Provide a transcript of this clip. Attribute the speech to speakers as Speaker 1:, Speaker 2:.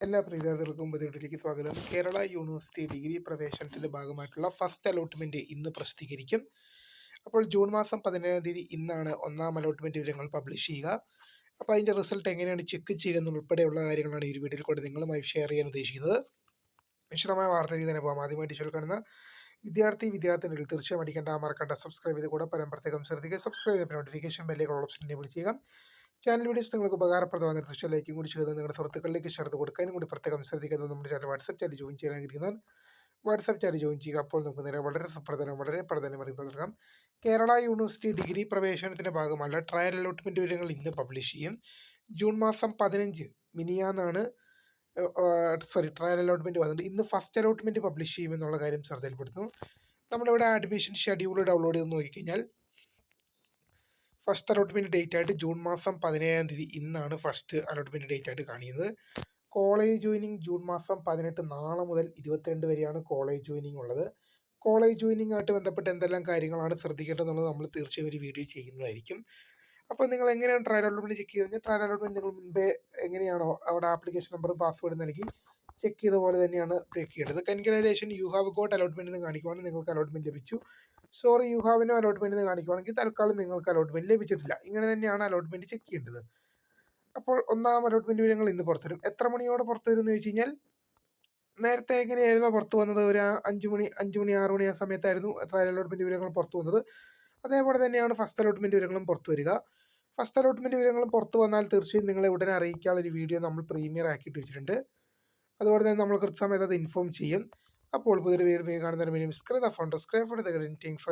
Speaker 1: എല്ലാ വിദ്യാർത്ഥികൾക്കും പുതിയതിലേക്ക് സ്വാഗതം. കേരള യൂണിവേഴ്സിറ്റി ഡിഗ്രി പ്രവേശനത്തിന്റെ ഭാഗമായിട്ടുള്ള ഫസ്റ്റ് അലോട്ട്മെന്റ് ഇന്ന് പ്രസിദ്ധീകരിക്കും. അപ്പോൾ ജൂൺ മാസം 17-ാം തീയതി ഇന്നാണ് ഒന്നാം അലോട്ട്മെന്റ് വിവരങ്ങൾ പബ്ലിഷ് ചെയ്യുക. അപ്പോൾ അതിന്റെ റിസൾട്ട് എങ്ങനെയാണ് ചെക്ക് ചെയ്യുക എന്നുൾപ്പെടെയുള്ള കാര്യങ്ങളാണ് ഈ ഒരു വീഡിയോയിൽ കൂടെ നിങ്ങളുമായി ഷെയർ ചെയ്യാൻ ഉദ്ദേശിക്കുന്നത്. വിശദമായ വാർത്തയിൽ തന്നെ പോകാം. ആദ്യമായിട്ട് കാണുന്ന വിദ്യാർത്ഥിനികൾ തീർച്ചയായും അടിക്കേണ്ട മറക്കേണ്ട സബ്സ്ക്രൈബ് ചെയ്ത് കൂടെ പ്രത്യേകം ശ്രദ്ധിക്കുക. സബ്സ്ക്രൈബ് ചെയ്ത നോട്ടിഫിക്കേഷൻ ബെല്ലേക്ക് ഓപ്ഷൻ എനേബിൾ ചെയ്യുക. ചാനൽ വീഡിയോസ് നിങ്ങൾക്ക് ഉപകാരപ്രദമായ നിർദ്ദേശം ലൈക്കും കൂടി ചെയ്ത് നിങ്ങളുടെ സുഹൃത്തുക്കളിലേക്ക് ഷെയർ കൊടുക്കാനും കൂടി പ്രത്യേകം ശ്രദ്ധിക്കുന്നത്. നമ്മുടെ ചാനൽ വാട്സ്ആപ്പ് ചാനൽ ജോയിൻ ചെയ്യാനായിരിക്കുന്നവർ വാട്സ്ആപ്പ് ചാനൽ ജോയിൻ ചെയ്യുക. അപ്പോൾ നമുക്ക് നേരെ വളരെ പ്രാധാന്യമറിയുന്നത് തുടങ്ങാം. കേരള യൂണിവേഴ്സിറ്റി ഡിഗ്രി പ്രവേശനത്തിന്റെ ഭാഗമായ ട്രയൽ അലോട്ട്മെന്റ് വിവരങ്ങൾ ഇന്ന് പബ്ലിഷ് ചെയ്യും. ജൂൺ മാസം 15 മിനിയാന്നാണ് ട്രയൽ അലോട്ട്മെന്റ് വന്നത്. ഇന്ന് ഫസ്റ്റ് അലോട്ട്മെന്റ് പബ്ലിഷ് ചെയ്യുമെന്നുള്ള കാര്യം ശ്രദ്ധയിൽപ്പെടുത്തുന്നു. നമ്മളിവിടെ അഡ്മിഷൻ ഷെഡ്യൂൾ ഡൗൺലോഡ് ചെയ്ത് നോക്കിക്കഴിഞ്ഞാൽ ഫസ്റ്റ് അലോട്ട്മെന്റ് ഡേറ്റ് ആയിട്ട് ജൂൺ മാസം 17-ാം തീയതി ഇന്നാണ് ഫസ്റ്റ് അലോട്ട്മെന്റ് ഡേറ്റ് ആയിട്ട് കാണിക്കുന്നത്. കോളേജ് ജോയിനിങ് ജൂൺ മാസം 18 നാളെ മുതൽ 22 വരെയാണ് കോളേജ് ജോയിനിങ് ഉള്ളത്. കോളേജ് ജോയിനിങ് ആയിട്ട് ബന്ധപ്പെട്ട് എന്തെല്ലാം കാര്യങ്ങളാണ് ശ്രദ്ധിക്കേണ്ടതെന്നുള്ളത് നമ്മൾ തീർച്ചയായും ഒരു വീഡിയോ ചെയ്യുന്നതായിരിക്കും. അപ്പോൾ നിങ്ങൾ എങ്ങനെയാണ് ട്രയൽ അലോട്ട്മെന്റ് ചെക്ക് ചെയ്ത് കഴിഞ്ഞാൽ ട്രയൽ അലോട്ട്മെന്റ് നിങ്ങൾ മുൻപേ എങ്ങനെയാണോ അവിടെ ആപ്ലിക്കേഷൻ നമ്പറും പാസ്വേഡ് നൽകി ചെക്ക് ചെയ്ത പോലെ തന്നെയാണ് ചെക്ക് ചെയ്യേണ്ടത്. Congratulation, you have got allotment എന്ന് കാണിക്കുവാണെങ്കിൽ നിങ്ങൾക്ക് അലോട്ട്മെന്റ് ലഭിച്ചു. Sorry, you have no allotment എന്ന് കാണിക്കുവാണെങ്കിൽ തൽക്കാലം നിങ്ങൾക്ക് അലോട്ട്മെന്റ് ലഭിച്ചിട്ടില്ല. ഇങ്ങനെ തന്നെയാണ് അലോട്ട്മെന്റ് ചെക്ക് ചെയ്യേണ്ടത്. അപ്പോൾ ഒന്നാം അലോട്ട്മെന്റ് വിവരങ്ങൾ ഇന്ന് പുറത്തുവരും. എത്ര മണിയോടെ പുറത്തു വരും എന്ന് ചോദിച്ചു കഴിഞ്ഞാൽ നേരത്തെ എങ്ങനെയായിരുന്നു പുറത്തു വന്നത്? ഒരു 5 മണി 6 മണി ആ സമയത്തായിരുന്നു ട്രയൽ അലോട്ട്മെന്റ് വിവരങ്ങൾ പുറത്തു വന്നത്. അതേപോലെ തന്നെയാണ് ഫസ്റ്റ് അലോട്ട്മെന്റ് വിവരങ്ങളും പുറത്തു വരിക. ഫസ്റ്റ് അലോട്ട്മെന്റ് വിവരങ്ങളും പുറത്തു വന്നാൽ തീർച്ചയായും നിങ്ങളെ ഉടനെ അറിയിക്കാനുള്ള ഒരു വീഡിയോ നമ്മൾ പ്രീമിയർ ആക്കിയിട്ട് വെച്ചിട്ടുണ്ട്. അതുപോലെ തന്നെ നമ്മൾ കൃത്യസമയത്ത് അത് ഇൻഫോം ചെയ്യും. അപ്പോൾ പുതിയൊരു വീഡിയോ കാണുന്നതിന് വേണ്ടി സബ്സ്ക്രൈബ് ഫോർ